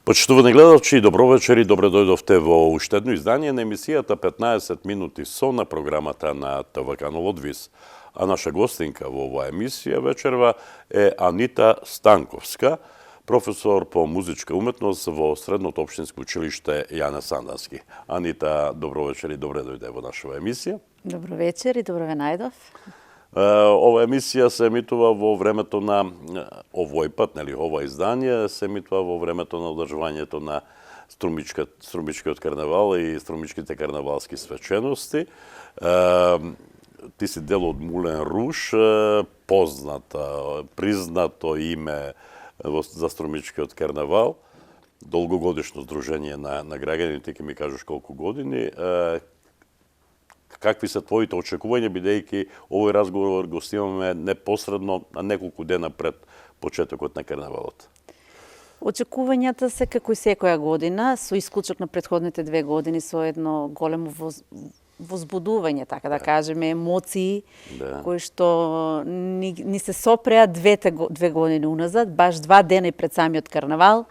Почитувани гледачи, добро вечер и добре дојдовте во уште едно издание на емисијата 15 минути со на програмата на ТВ Канал Одвис. А наша гостинка во оваа емисија вечерва е Анита Станковска, професор по музичка уметност во Средното општинско училиште Јане Сандански. Анита, добро вечер и добре дојде во нашава емисија. Добро вечер и добро ве најдов. Ова емисија се емитува во времето на овој пат, нели, ова издание се емитува во времето на одржувањето на Струмичкиот карнавал и Струмичките карнавалски свечености. Ти си дел од Мулен Руш, познато, признато име за Струмичкиот карнавал, долгогодишно здружение на граѓаните, ќе ми кажеш колку години. Какви се твоите очекувања, бидејќи овој разговор го снимаме непосредно на неколку дена пред почетокот на карнавалот? Очекувањата се како и секоја година, со исклучок на претходните 2 години, со едно големо возбудување, така да кажеме, емоции, кои што ни се сопреа 2 години уназад, баш 2 дена и пред самиот карнавал,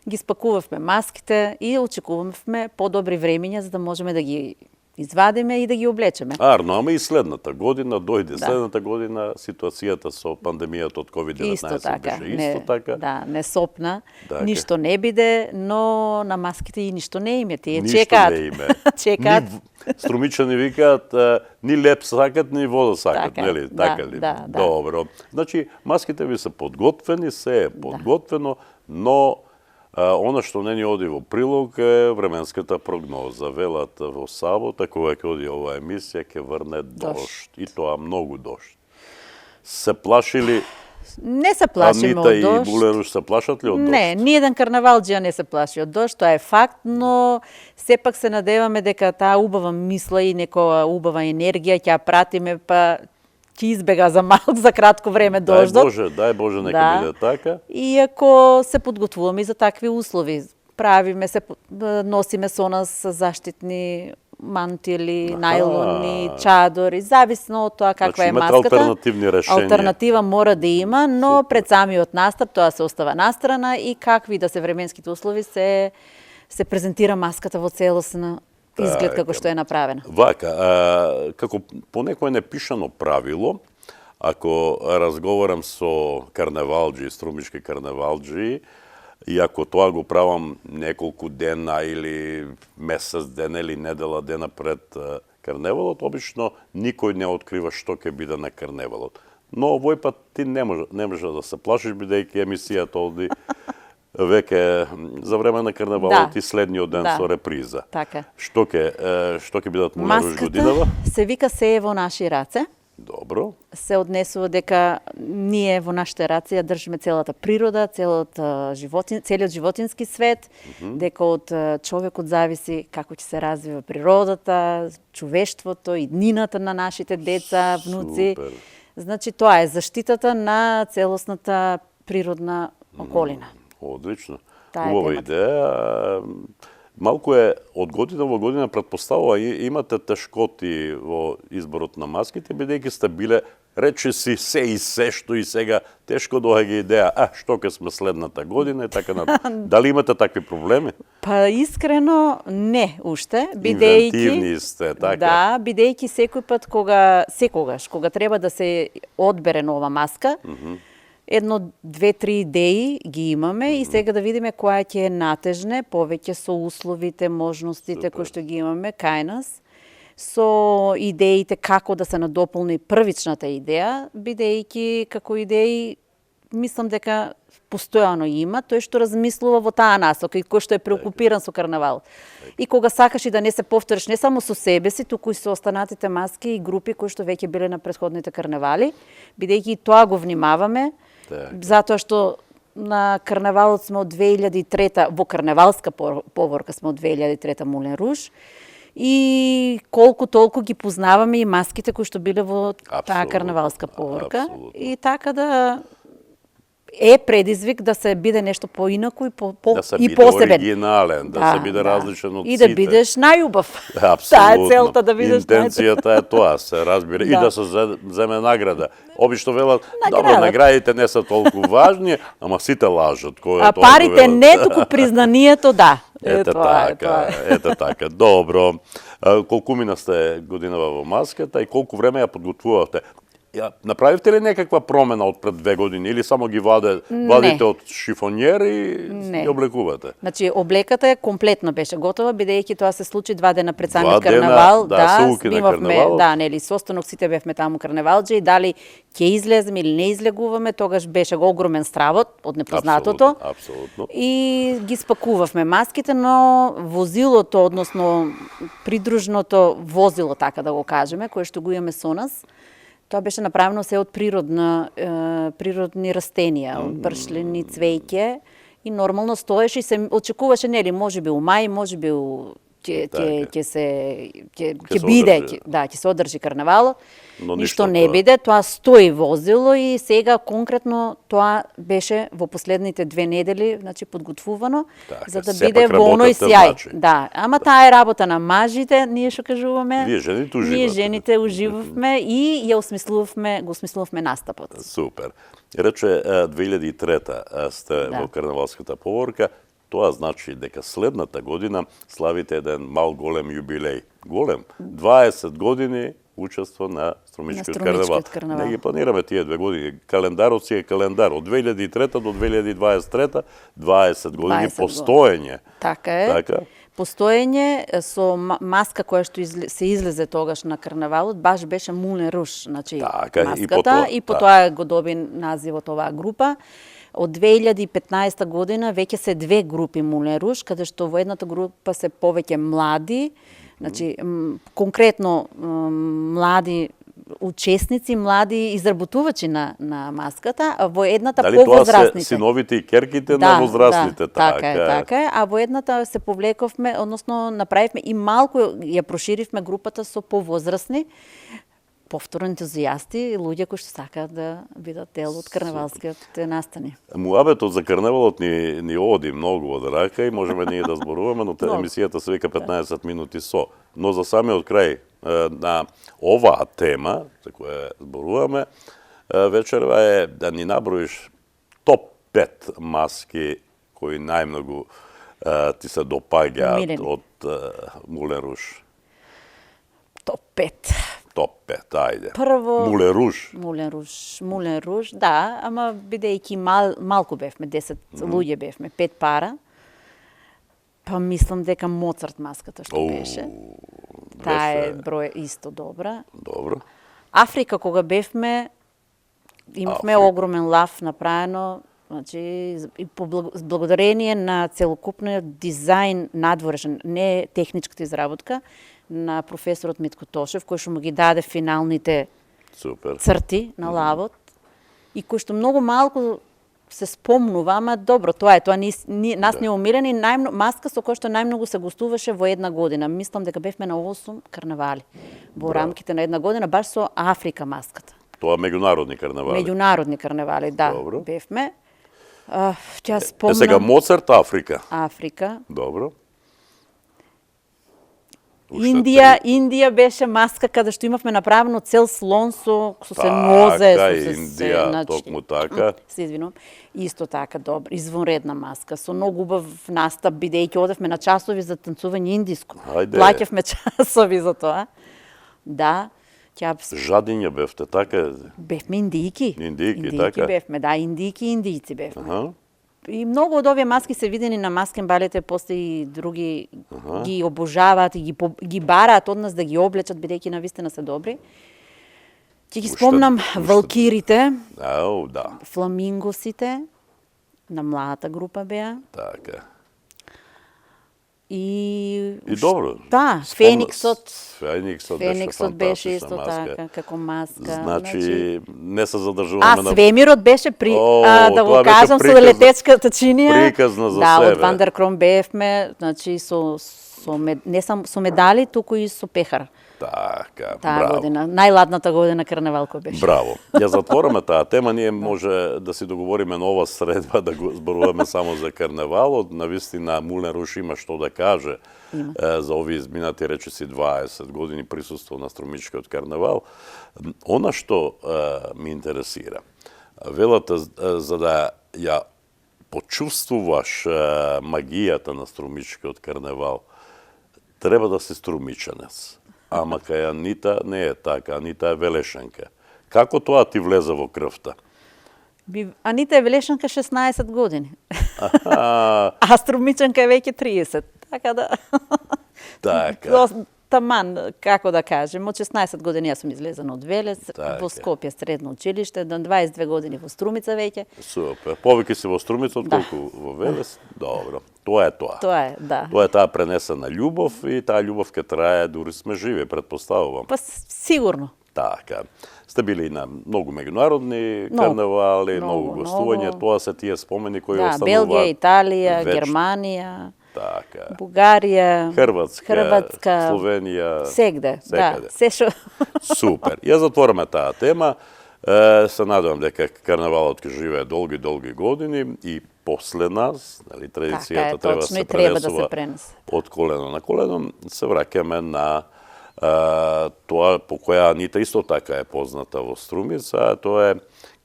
ги спакувавме маските и очекувавме подобри времења за да можеме да ги извадиме и да ги облечеме. Арно, ама и следната година дојде. Следната година ситуацијата со пандемијата од COVID-19 беше исто така. Да, не сопна, ништо не биде, но на маските и ништо не име. Тие ништо чекаат. Не име. Чекаат. Струмичани викаат ни леп сакат, ни вода сакат, нели? Така ли? Да. Добро. Значи, маските ви се подготвени, се е подготвено, но она што не ни оди во прилог е временската прогноза. Велат во сабота, кога ќе оди оваа емисија, ќе врне дожд. И тоа многу дожд. Се плашили? Не се плашиме од дожд. Анита и Мулен Руш се плашат ли од дожд? Не, ниеден карнавалџија не се плаши од дожд, тоа е факт, но сепак се надеваме дека таа убава мисла и некоја убава енергија ќе ја пратиме, па ќе избега за кратко време дождот. Дај Боже, нека биде така. Иако се подготвуваме и за такви услови. Правиме се, носиме со нас заштитни мантили, најлонни, чадори, зависно од тоа каква е маската. Алтернативни решенија. Алтернатива мора да има, но пред самиот настап тоа се остава настрана и какви да се временските услови се презентира маската во целосна изглед како што е направена. Вака, како по некое непишано правило, ако разговарам со карнавалџи, струмички карнавалџи, и ако тоа го правам неколку дена или месец дена или недела дена пред карневалот, обично никој не открива што ќе биде на карневалот. Но овој пат ти не може да се плашиш, бидејќи емисијата оди веќе за време на карнавалот и следниот ден со реприза. Така. Што ќе бидат Мулен Руш годинава? Маската се вика се е во наши раце. Добро. Се однесува дека ние во нашите раце ја држиме целата природа, целиот животински свет, дека од човекот зависи како ќе се развива природата, човештвото, иднината на нашите деца, внуци. Супер. Значи тоа е заштитата на целосната природна околина. Одлично. Таа е Убава идеја. Малку е од година во година претпоставува имате тешкоти во изборот на маските, бидејќи сте биле речиси се и се што и сега тешко доаѓа идеја, што ќе сме следната година и така натаму. Дали имате такви проблеми? Па искрено не уште, бидејќи инвентивни сте, така. Да, бидејќи секогаш кога треба да се одбере нова маска, едно, 2-3 идеи ги имаме и сега да видиме која ќе е натежне, повеќе со условите, можностите кои што ги имаме кај нас, со идеите како да се надополни првичната идеја, бидејќи како идеи мислам дека постојано има, тој што размислува во таа насока и кој што е преокупиран со карнавал. И кога сакаш и да не се повториш не само со себе си, туку и со останатите маски и групи кои што веќе биле на претходните карнавали, бидејќи тоа го внимаваме, затоа што на карнавалот сме од 2003, во карнавалска поворка сме од 2003 Мулен Руш, и колку толку ги познаваме и маските кои што биле во таа карнавалска поворка. И така да е предизвик да се биде нешто поинаку и да се и биде посебен. оригинален, да се биде различен од и сите. да бидеш најубав. Апсолутно. Таа е целта, да бидеш Интенцијата е тоа, се разбира. И Да. да се земе награда. Обично велат, Награда. добро, наградите не се толку важни, ама сите лажат. Кој е А тоа, парите кој велат? не, туку признанието да. Ете така, ете така. Добро. Колку мина сте годинава во маската и колку време ја подготвувавте? Ја направивте ли некаква промена од пред 2 години или само ги вадите од шифонјер и Не. ги облекувате? Значи, облеката е комплетно беше готова, бидејќи тоа се случи 2 дена пред самиот 2 дена, карнавал. да, се укина карнавалот. Да, нели, состанок сите бевме таму карнавалџи и дали ќе излеземе или не излегуваме, тогаш беше огромен стравот од непознатото. Апсолутно. И ги спакувавме маските, но возилото, односно придружното возило, така да го кажеме, кое што го имаме со нас, тоа беше направено се од природни растенија, од бршлени, цвеќе, и нормално стоеше и се очекуваше, нели, можеби у мај, можеби ќе се одржи карнавалот. Но Ништо ништо не тоа. биде, тоа стои возило и сега конкретно тоа беше во последните 2 недели, значи подготвувано Така, за да сепак биде во оној работевте, сјај. значи. Да, ама таа е работа на мажите, ние што кажуваме. Вие жените уживате. Ние жените уживавме и го осмислувавме настапот. Супер. Рече 2003 сте во карнавалската поворка. Тоа значи дека следната година славите еден мал голем јубилеј. Голем. 20 години учество на Струмичкиот карнавал. Не ги планираме тие 2 години. Календарот си е календар. Од 2003 до 2023, 20 години постоење. Така е. Така? Постоење со маска која што се излезе тогаш на карнавалот, баш беше Мулен Руш, значи така, маската, и по тоа го доби називот оваа група. Од 2015 година веќе се 2 групи Мулен Руш, каде што во едната група се повеќе млади, значи конкретно млади учесници, млади изработувачи на маската, а во едната повозрастните. Дали тоа се синовите и керките на возрастните? Така е. А во едната се повлековме, односно направивме и малку ја проширивме групата со повозрастни, повторно ентузијасти, луѓе кои што сакаат да бидат дел од карнавалскиот настани. Муабетот за карнавалот ни оди многу од рака и можеме ние да зборуваме, но емисијата се вика 15 минути со. Но за самиот крај на оваа тема за која зборуваме вечерва е да ни наброиш топ 5 маски кои најмногу ти се допаѓаат од Мулен Руш. Топ 5. Топ 5, ајде. Прво Мулен Руш. Мулен Руш, да, ама бидејќи малку бевме, 10 луѓе бевме, 5 пара. Па мислам дека Моцарт маската што беше. Таа е број исто добра. Добро. Африка кога бевме, имавме огромен лав направено, значи и благодарение на целокупниот дизајн надворешен, не техничката изработка, на професорот Митко Тошев, кој што му ги даде финалните црти на лавот и кој што многу малку се спомнува, ама добро, тоа е, нас не умирени, маска со која што најмногу се гостуваше во една година. Мислам дека бевме на 8 карнавали во рамките на една година, баш со Африка маската. Тоа меѓународни карнавали? Меѓународни карнавали, да, бевме. Ќе спомнам... Сега Моцарт, Африка. Африка. Добро. Индија беше маска каде што имавме направено цел слон со се нозе, Индија, токму така. Се извинувам. Исто така, добро, извонредна маска, со многу убав настап, бидејќи одевме на часови за танцување индиско. Плаќавме часови за тоа. Да. Жадиња бевте, така? Бевме индијки. Индијки, така? Бевме, да, индијки и индијци бевме. И многу од овие маски се видени на маскен балите, после и други ги обожаваат и ги бараат од нас да ги облечат, бидејќи навистина се добри. Ќе ги спомнам валкирите, фламингосите, на младата група беа. Така. И добро. Да, Фениксот. Фениксот беше исто така, како маска. Значи, не се задржуваме на... Свемирот беше да го кажам, со летечката чинија. Приказна за себе. Да, од Вандеркром бевме, значи со не само со медали, туку и со пехар. Така, Таа браво. година, најладната година карневал кој беше. Браво. Ја затвораме таа тема, ние може да си договориме нова средба да го зборуваме само за карневалот. Навистина Мулен Руш има што да каже за овие изминати речиси 20 години присуство на Струмичкиот карневал. Она што ми интересира, велата за да ја почувствуваш магијата на Струмичкиот карневал, треба да си струмичанец. Ама кај Анита не е така, Анита е велешенка. Како тоа ти влезе во крвта? Анита е велешанка 16 години. Аха, А струмичанка е веќе 30. Така да... така. Таман, како да кажем, од 16 години јас сум излезена од Велес, Така. во Скопје средно училиште, на 22 години во Струмица веќе. Супер. Повеќе си во Струмица отколку во Велес? Добро. Тоа е тоа. Тоа е, да. Тоа е таа пренесена љубов и таа љубов ќе трае дури сме живи, претпоставувам. Па сигурно. Така. Сте били и на многу меѓународни Многу, карневали, многу, многу гостувања, многу. тоа се тие спомени кои Да, остануваат. Белгија, Италија, вечно. Германија, Така. Бугарија, Хрватска, Словенија. Сегде, да. секаде. Се што... Супер. Ја затвораме таа тема. Се надевам дека карнавалот ќе живее долги години и после нас, нали, традицијата треба да точно, се и треба да пренесува се пренесе. од колено на колено. Се враќаме на тоа по која Анита исто така е позната во Струмица, а тоа е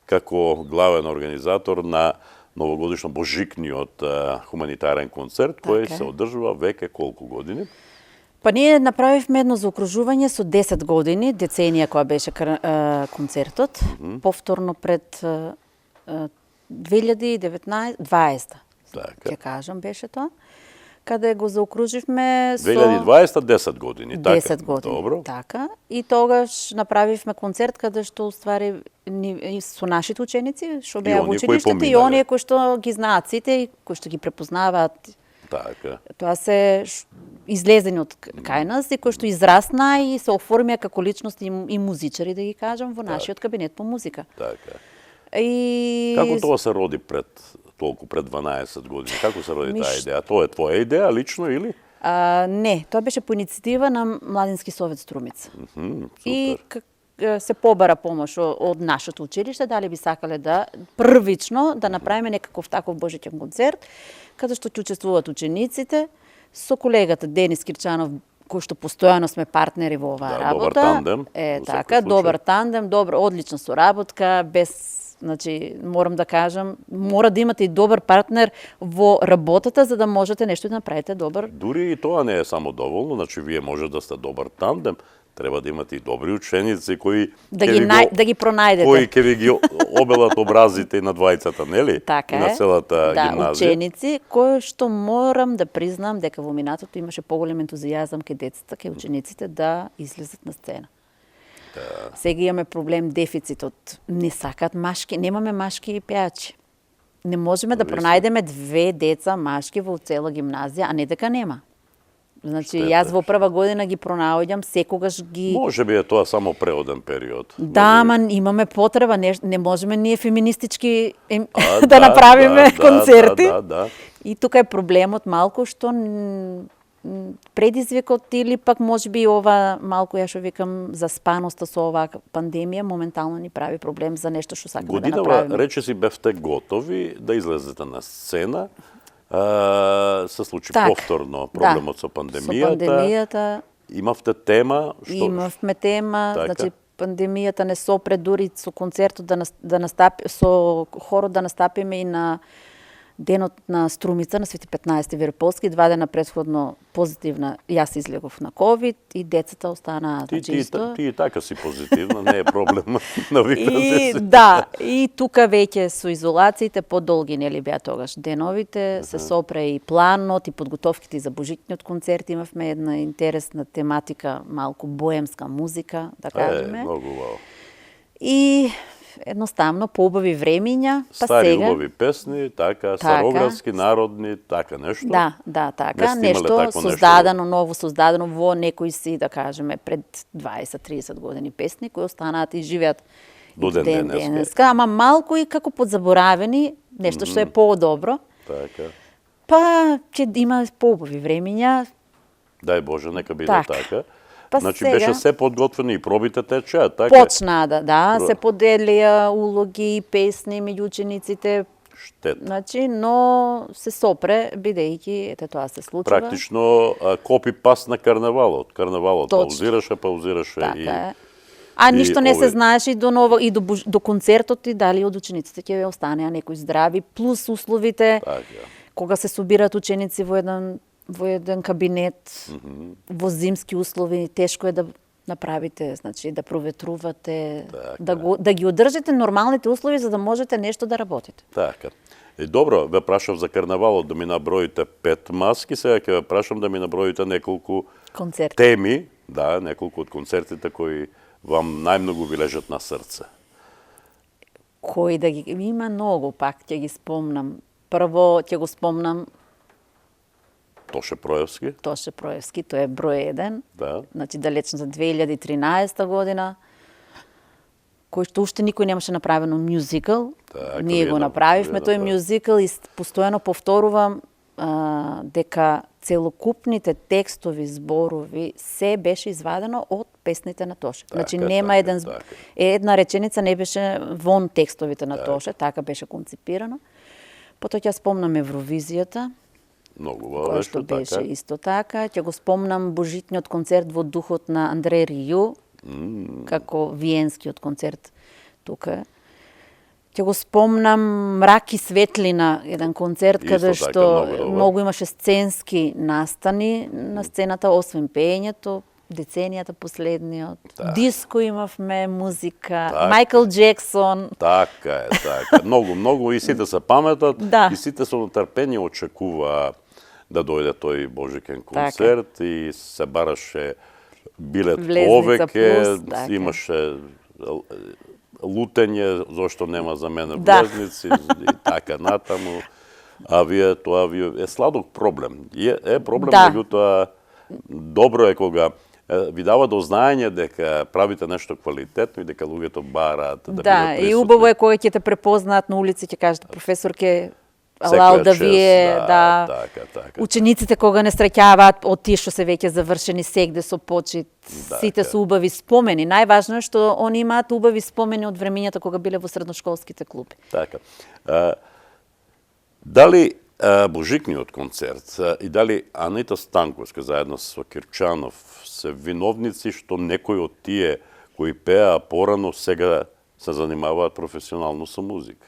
како главен организатор на новогодишно божикниот хуманитарен концерт, кој Така е. се одржува веќе колку години? Па ние направивме едно заокружување со 10 години, деценија која беше концертот, повторно пред 2019, 20 Така. ќе кажам беше тоа, каде го заокруживме со 2020 10 години, така? 10 години. Добро. Така. И тогаш направивме концерт каде што уствари и со нашите ученици, што беа во оние кои училиштето, и поминале. оние кои што ги знаат сите и кои што ги препознаваат. Така. Тоа се излезени од кај нас и кои што израсна и се оформија како личност и музичари, да ги кажам, во нашиот кабинет по музика. Така. И Како тоа се роди пред 12 години? Како се роди таа Миш- идеја? Тоа е твоја идеја лично или? Не, тоа беше по иницијатива на Младински совет Струмица. Супер. И се побара помош од нашето училиште, дали би сакале да првично да направиме некаков таков божиќен концерт, каде што ќе учествуваат учениците, со колегата Денис Кирчанов, кој што постојано сме партнери во оваа Да, работа. добар тандем, Е, во секој така, случај. добар тандем, одлична соработка, без значи, морам да кажам, мора да имате и добар партнер во работата, за да можете нешто да направите добар. Дури и тоа не е само доволно, значи вие може да сте добар тандем, треба да имате и добри ученици кои Да ги пронајдете. кои ќе ви ги обелат образите на двајцата, нели? Така И на е. целата Да, гимназија. ученици, кои што морам да признам дека во минатото имаше поголем ентузијазам кај децата, кај учениците да излезат на сцена. Да. Сега имаме проблем дефицитот. Не сакат машки, немаме машки пеачи. Не можеме да Вистина. пронајдеме 2 деца машки во цела гимназија, а не дека нема. Значи, Штета. јас во прва година ги пронаоѓам, секогаш ги... Може би е тоа само преоден период. Да, ама имаме потреба, не можеме ние феминистички А, да направиме да, концерти. да. И тука е проблемот малку што предизвикот или пак можеби ова малку ја што викам за спаноста со оваа пандемија моментално ни прави проблем за нешто што сакаме да Годинава, направиме. рече си, бевте готови да излезете на сцена. Се случи Так, повторно проблемот со Со пандемијата. пандемијата Имавте тема имавме тема, Така. значи пандемијата не сопре дури со концертот да настапи, со хорот да настапиме и на денот на Струмица на Свети 15 Верополски, 2 дена претходно позитивна, јас излегов на ковид и децата останаа Ти чисто. и така си позитивна, не е проблем. Навикнати И си. да, и тука веќе со изолациите подолги нели беа тогаш деновите, се сопре и планот и подготовките за божитниот концерт, имавме една интересна тематика, малку боемска музика, да кажеме. Многу убаво. И едноставно поубави времиња, па Стари сега убави песни, така, староградски, народни, така нешто. да, така, Не сте имале нешто такво создадено, ново создадено во некои си, да кажеме, пред 20-30 години песни кои останаат и живеат До и ден денеска. денеска, ама малку и како подзаборавени, нешто што е подобро. Така. Па ќе има поубави времиња, Дај Боже, нека биде Така. така. Па Значи сега- беше се подготвено и пробите течеа, така? Почна да, се поделија улоги и песни меѓу учениците, Штет. значи, но се сопре, бидејќи, ете тоа се случува. Практично копи-паст на карневалот. Карневалот Точно. паузираше Така и... е. А и ништо не се овие- знаеше и до концертот и дали од учениците ќе останеа некои здрави, плюс условите, Така. кога се собираат ученици во еден кабинет, во зимски услови, тешко е да направите, значи да проветрувате, да ги одржите нормалните услови за да можете нешто да работите. Така. И добро, ве прашав за карнавалот да ми наброите 5 маски, сега ќе ве прашам да ми наброите неколку Концерти. теми, да, неколку од концертите кои вам најмногу ви лежат на срце. Кои да ги има многу, пак ќе ги спомнам. Прво ќе го спомнам Тоше Проевски, Тоше Проевски, тој е број 1. да. Значи далечно за 2013 година, кој што уште никој немаше направено мюзикл. Така, Ние вие го на- направивме вие тој направи. мюзикл и постојано повторувам дека целокупните текстови, зборови, се беше извадено од песните на Тоше. Значи нема така, еден така. една реченица не беше вон текстовите на Така. Тоше, така беше концепирано. Потоа ќе спомнам Евровизијата, Многу кој што важно, беше така. исто така. Ќе го спомнам божитниот концерт во духот на Андре Рију, како виенскиот концерт тука. Ќе го спомнам Мрак и светлина, еден концерт Исто каде така, што многу добар. многу имаше сценски настани на сцената, освен пеењето, деценијата последниот. Диско имавме, музика, Така. Майкл Джексон. Така е, така. Многу и сите се паметат, Да. и сите со нетрпение очекуваа да дојде тој Божикен Така. концерт и се бараше билет Влезница повеќе, плюс, така. имаше лутење, зошто нема за мене Да. влезници и така натаму. А тоа е сладок проблем. Е проблем, Да. меѓутоа добро е кога ви дава до знаење дека правите нешто квалитетно и дека луѓето бараат да Да, бидат и присутни. убаво е кога ќе те препознаат на улица, ќе кажат професорке, Секоја алал да чест, вие, да. Така. Учениците кога не среќаваат од тие што се веќе завршени сегде со почит, сите се убави спомени. Најважно е што они имаат убави спомени од времењата кога биле во средношколските клуби. Така. Дали Божикниот концерт и дали Анита Станковска заедно со Кирчанов се виновници што некои од тие кои пеа порано сега се занимаваат професионално со музика?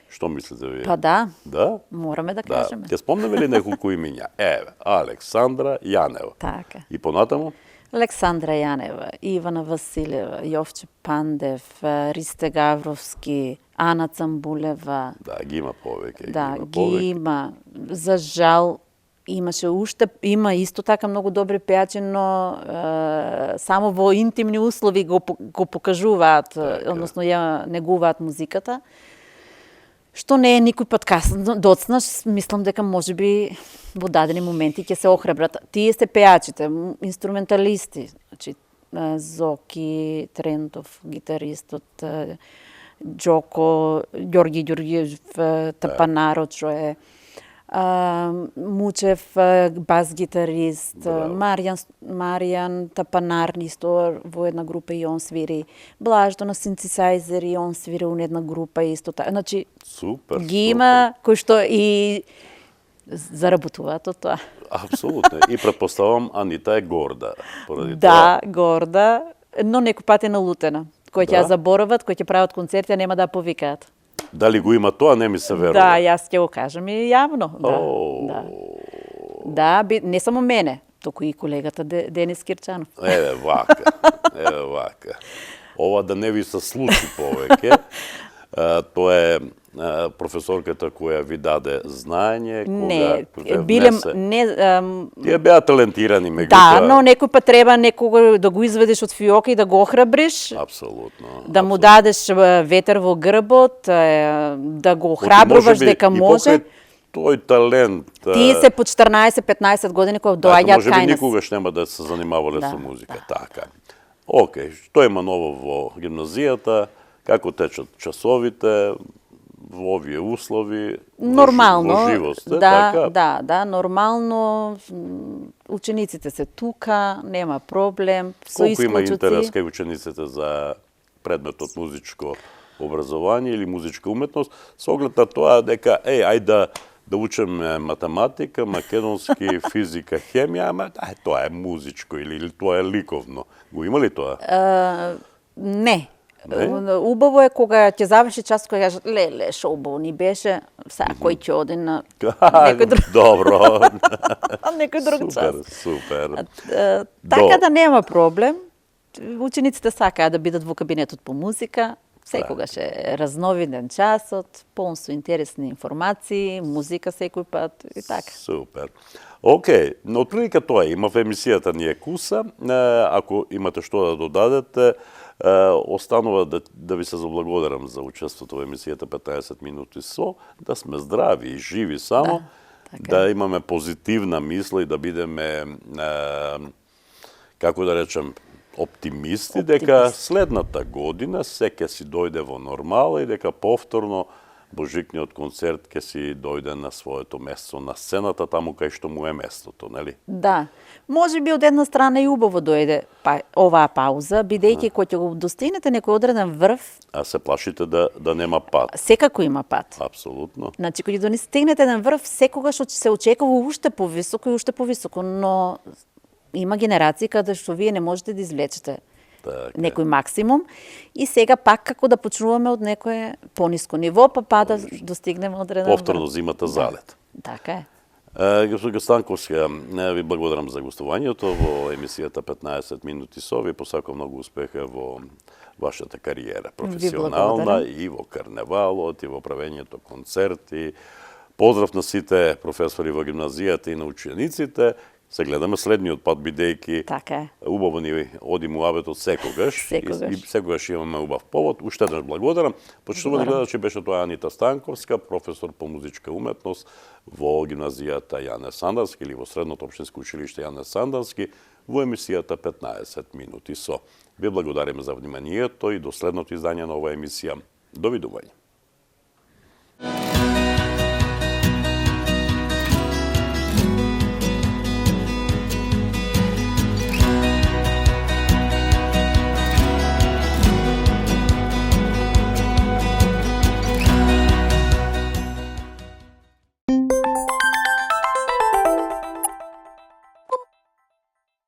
Што мислите вие? Па да, Да? мораме да Да. кажеме. Ќе спомнеме ли неколку имиња? Еве, Александра Јанева. Така. И понатаму? Александра Јанева, Ивана Василева, Јовче Пандев, Ристе Гавровски, Ана Цамбулева. Да, ги има повеќе. Да, има ги повеќе. има. За жал, имаше уште, има исто така многу добри пејачи, но само во интимни услови го покажуваат, Така. односно ја негуваат музиката. Што не е никој пат касно доцнаш, мислам дека можеби во дадени моменти ќе се охрабрат. Тие се пејачите, инструменталисти, значи Зоки Трентов, гитаристот, Джоко, Ѓорги Ѓоргиев, Тапанаро чое, Мучев, бас-гитарист, Маријан Тапанар исто во една група и он свири, Блаждо на синтесайзер и он свири у една група исто така. Значи, Супер. ги има кои што и заработуваат од тоа. Апсолутно. И претпоставам Анита е горда поради тоа. Да, горда, но некој пат е налутена. Кој ќе ја Да? заборават, кој ќе прават концерти, а нема да ја повикаат. Дали го има тоа, не ми се верува. Да, јас ќе го кажам и јавно. Да, О. да. Да, не само мене, туку и колегата Денис Кирчанов. Еве вака. Ова да не ви се случи повеќе. Тоа е професорката која ви даде знаење, Не, кога ве биле внесе. не Тие беа талентирани, меѓутоа. да, но некој пат треба некого да го изведеш од фиока и да го охрабриш, Апсолутно. да му дадеш ветер во грбот, да го охрабруваш дека може. Тој талент. Тие се по 14-15 години кога Може доаѓаат би кај нас. никогаш нема да се занимавале Да, со музика. Така. Океј, што има ново во гимназијата? Како течат часовите? во овие услови Нормално, во живо сте, да, така? да, нормално, учениците се тука, нема проблем, со Колку има исклучоци. интерес кај учениците за предметот музичко образование или музичка уметност, со оглед на тоа дека, ајде да учиме математика, македонски, физика, хемија, ама тоа е музичко или тоа е ликовно. Го има ли тоа? Не. Не? Убаво е кога ќе заврши час, кога кажат, леле, шо убаво ни беше, сега кој ќе оди на некој друг, Добро. некој друг час. Супер. Така да нема проблем. Учениците сакаат да бидат во кабинетот по музика. Секогаш е разновиден часот, полн со интересни информации, музика секој пат и така. Супер. Океј, но отприлика тоа има во емисијата ни е Куса. Ако имате што да додадете, останува да ви се заблагодарам за учеството во емисијата 15 минути со, да сме здрави и живи само, да имаме позитивна мисла и да бидеме, како да речем, оптимисти, дека следната година се ќе си дојде во нормала и дека повторно Божикниот концерт ќе си дојде на своето место на сцената, таму кај што му е местото, нели? Да. Може би од една страна и убаво дојде оваа пауза, бидејќи кога ќе го достигнете некој одреден врв, А се плашите да нема пат. секако има пат. Апсолутно. Значи, кога ќе достигнете еден врв, секогаш се очекува уште повисоко и уште повисоко, но има генерации каде што вие не можете да извлечете некој максимум и сега пак како да почнуваме од некое пониско ниво, па да достигнеме одреден врв. Повторно зимата залет. Така е. Госпожа Станковска, ви благодарам за гостувањето во емисијата 15 минути со. Ви посакувам многу успеха во вашата кариера, професионална и во карневалот, и во правењето концерти. Поздрав на сите професори во гимназијата и на учениците. Се гледаме следниот пат, бидејќи убаво ни оди муабетот секогаш. И секогаш имаме убав повод. Уште еднаш благодарам. Почитувани гледачи, беше тоа Анита Станковска, професор по музичка уметност во гимназијата Јане Сандански или во Средното општинско училиште Јане Сандански во емисијата 15 минути со. Ви благодариме за вниманието и до следното издање на оваа емисија. Довидување.